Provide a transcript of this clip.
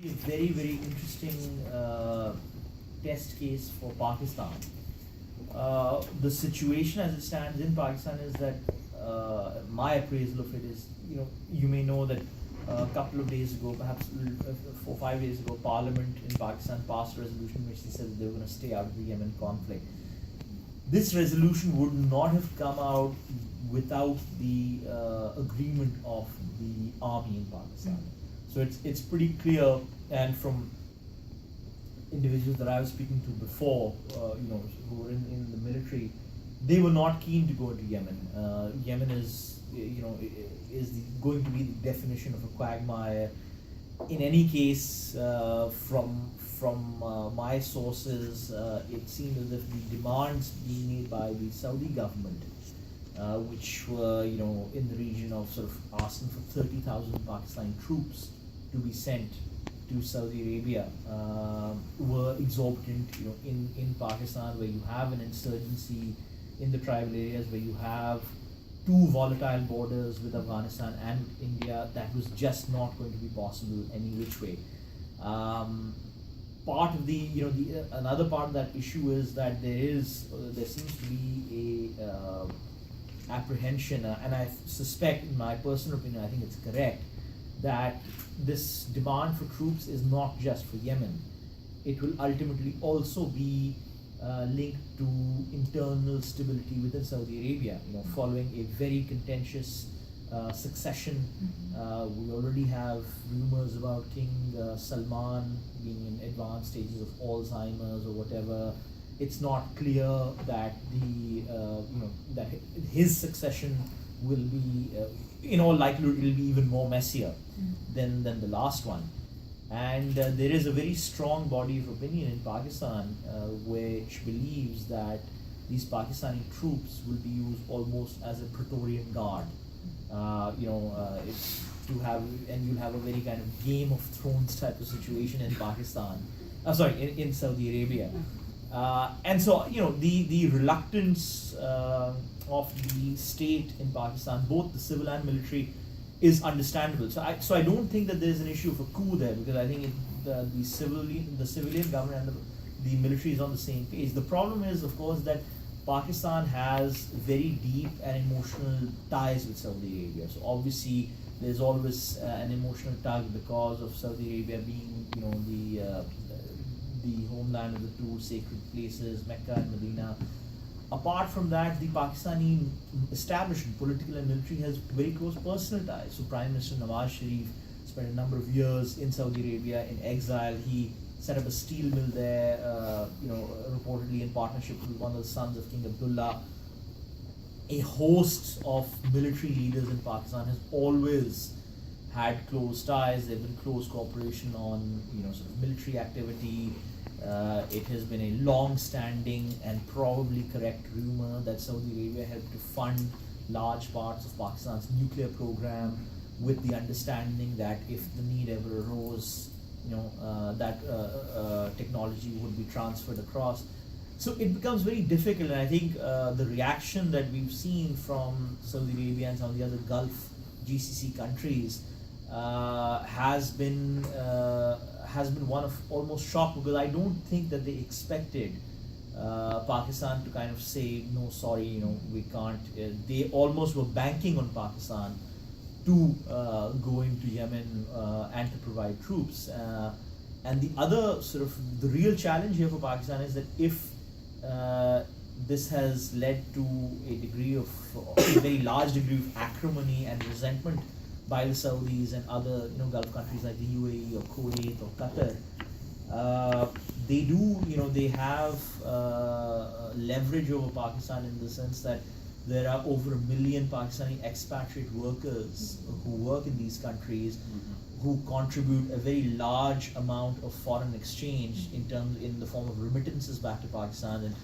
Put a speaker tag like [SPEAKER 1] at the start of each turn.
[SPEAKER 1] A very, very interesting test case for Pakistan. The situation as it stands in Pakistan is that my appraisal of it is, you may know that a couple of days ago, perhaps 4 or 5 days ago, Parliament in Pakistan passed a resolution in which they said that they were going to stay out of the Yemen conflict. This resolution would not have come out without the agreement of the army in Pakistan. So it's pretty clear, and from individuals that I was speaking to before, who were in the military, they were not keen to go into Yemen. Yemen is going to be the definition of a quagmire. In any case, from my sources, it seemed as if the demands being made by the Saudi government, which were in the region of sort of asking for 30,000 Pakistani troops to be sent to Saudi Arabia, were exorbitant. In Pakistan, where you have an insurgency in the tribal areas, where you have two volatile borders with Afghanistan and with India, that was just not going to be possible any which way. Part of another part of that issue is that there seems to be a apprehension, and I suspect, in my personal opinion, I think it's correct, that this demand for troops is not just for Yemen. It will ultimately also be linked to internal stability within Saudi Arabia, following a very contentious succession. We already have rumors about King Salman being in advanced stages of Alzheimer's or whatever. It's not clear that that his succession will be, in all likelihood, it will be even more messier than the last one. And there is a very strong body of opinion in Pakistan which believes that these Pakistani troops will be used almost as a Praetorian Guard. You'll have a very kind of Game of Thrones type of situation in Pakistan. In Saudi Arabia. And so, the reluctance of the state in Pakistan, both the civil and military, is understandable. So I don't think that there is an issue of a coup there, because I think the civilian government and the military is on the same page. The problem is, of course, that Pakistan has very deep and emotional ties with Saudi Arabia. So obviously, there's always an emotional tug because of Saudi Arabia being, the homeland of the two sacred places, Mecca and Medina. Apart from that, the Pakistani establishment, political and military, has very close personal ties. So Prime Minister Nawaz Sharif spent a number of years in Saudi Arabia in exile. He set up a steel mill there, reportedly in partnership with one of the sons of King Abdullah. A host of military leaders in Pakistan has always had close ties. There have been close cooperation on sort of military activity. It has been a long-standing and probably correct rumor that Saudi Arabia helped to fund large parts of Pakistan's nuclear program, with the understanding that if the need ever arose, that technology would be transferred across. So it becomes very difficult, and I think the reaction that we've seen from Saudi Arabia and some of the other Gulf GCC countries has been one of almost shock, because I don't think that they expected Pakistan to kind of say, no, sorry, we can't. They almost were banking on Pakistan to go into Yemen and to provide troops. And the other sort of the real challenge here for Pakistan is that if this has led to a very large degree of acrimony and resentment by the Saudis and other Gulf countries like the UAE or Kuwait or Qatar, they have leverage over Pakistan, in the sense that there are over 1 million Pakistani expatriate workers who work in these countries, who contribute a very large amount of foreign exchange in the form of remittances back to Pakistan. And